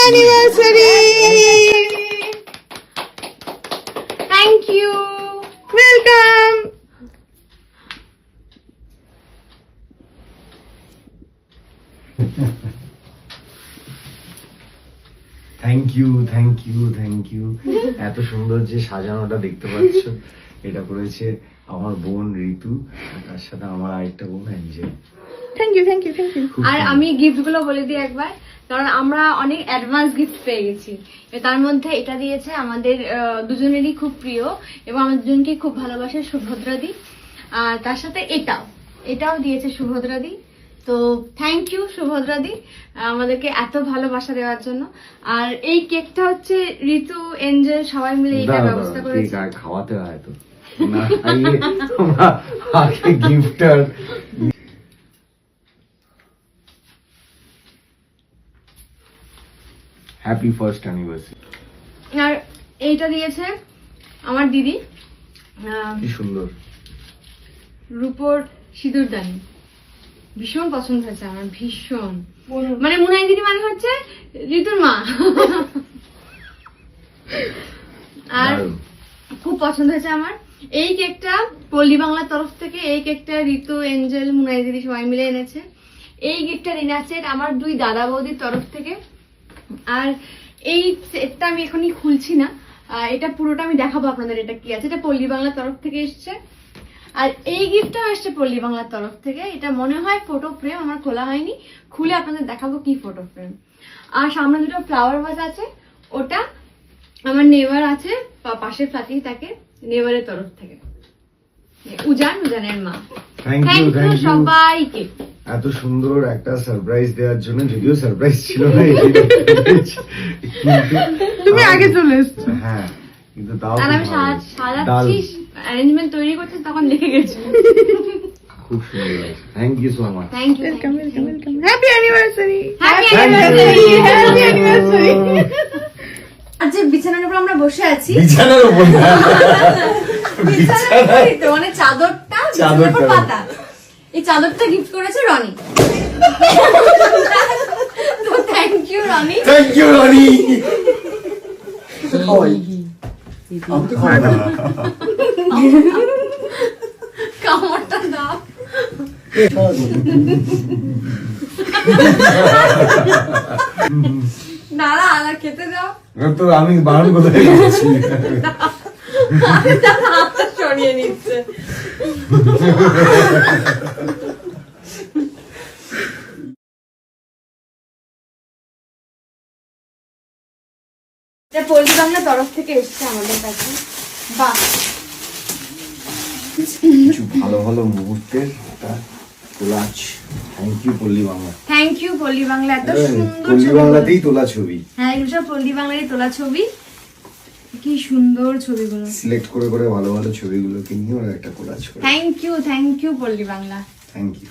Anniversary. Thank you. Welcome. Thank you thank you thank you. এত সুন্দর যে সাজানোটা দেখতে পাচ্ছ, এটা করেছে আমার বোন ঋতু, আর তার সাথে আমার আরেকটা বোন Angel. Thank you thank you thank you. আর আমি গিফট গুলো বলে দিই একবার, কারণ আমরা অনেক অ্যাডভান্স গিফট পেয়ে গেছি। তার মধ্যে এটা দিয়েছে আমাদের দুজনেরই খুব প্রিয় এবং আমাদের দুজনকে খুব ভালোবাসে সুভদ্রাদি। আর তার সাথে এটাও দিয়েছে সুভদ্রাদি। তো থ্যাংক ইউ সুভদ্রাদি আমাদেরকে এত ভালোবাসা দেওয়ার জন্য। আর এই কেকটা হচ্ছে ঋতু, এঞ্জেল সবাই মিলে এটা ব্যবস্থা করেছে। খাওয়াতে হয় তো না, আগে গিফটার। Happy first anniversary. আর এইটা দিয়েছে আমার দিদি, কি সুন্দর রূপোর সিঁদুরদানি। ভীষণ পছন্দ হয়েছে আমার, ভীষণ। মানে মুনাই দিদি মানে হচ্ছে ঋতুর মা। আর দারুণ। খুব পছন্দ হয়েছে আমার এই কেকটা পল্লী বাংলার তরফ থেকে। এই কেকটা ঋতু, এঞ্জেল, মুনাই দিদি সবাই মিলে এনেছে। এই গিফটটা রিনাচের আমার দুই দাদা বৌদির তরফ থেকে। আর এই সেটটা আমি এখনই খুলছি না, এটা পুরোটা আমি দেখাবো আপনাদের এটা কি আছে। এটা পল্লী বাংলার তরফ থেকে এসছে। আর এই গিফটটাও এসছে পল্লী বাংলার তরফ থেকে। এটা মনে হয় ফটো ফ্রেম, আমার খোলা হয়নি, খুলে আপনাদের দেখাবো কি ফটো ফ্রেম। আর সামনে দুটো ফ্লাওয়ার ভাস আছে, ওটা আমার নেভার আছে পাশের ফ্ল্যাটেই থাকে, নেভারের তরফ থেকে। উজানের মা। Thank thank you you thank you সবাইকে এত সুন্দর একটা সারপ্রাইজ দেওয়ার জন্য। যদিও সারপ্রাইজ ছিল না, তুমি আগে চলে এসছো। হ্যাঁ, কিন্তু তাও আর আমি সাজাচ্ছি, অ্যারেঞ্জমেন্ট তৈরি করছি, তখন লেগে গেছে। খুব সুন্দর। Thank you so much. Thank you. Welcome welcome welcome. Happy anniversary. Happy happy anniversary. আজ যে বিছানার উপর আমরা বসে আছি, বিছানার উপর না, বিছানার উপরই তো, মানে চাদরটা বিছানার উপর পাতা। এই চাদরটা গিফট করেছে রনি। তো thank you Roni. Thank you Roni. কামড়টা দাও। নারা আলা খেতে দাও। তো আমি বারণ কোথায় গেছি। হাতটা সরিয়ে নিচ্ছে। এটা পল্লী বাংলা তরফ থেকে এসছে আমাদের কাছে। বাহ, কিছু ভালো ভালো মুহূর্তের একটা কোলাজ। থ্যাংক ইউ পল্লী বাংলা। থ্যাংক ইউ পল্লী বাংলা, এত সুন্দর পল্লী ছবি। বাংলাতেই তোলা ছবি। হ্যাঁ, এগুলো সব পল্লী বাংলারই তোলা ছবি। কি সুন্দর ছবিগুলো। সিলেক্ট করে করে ভালো ভালো ছবিগুলোকে নিয়ে ওরা একটা কোলাজ করে। থ্যাংক ইউ পল্লী বাংলা। Thank you.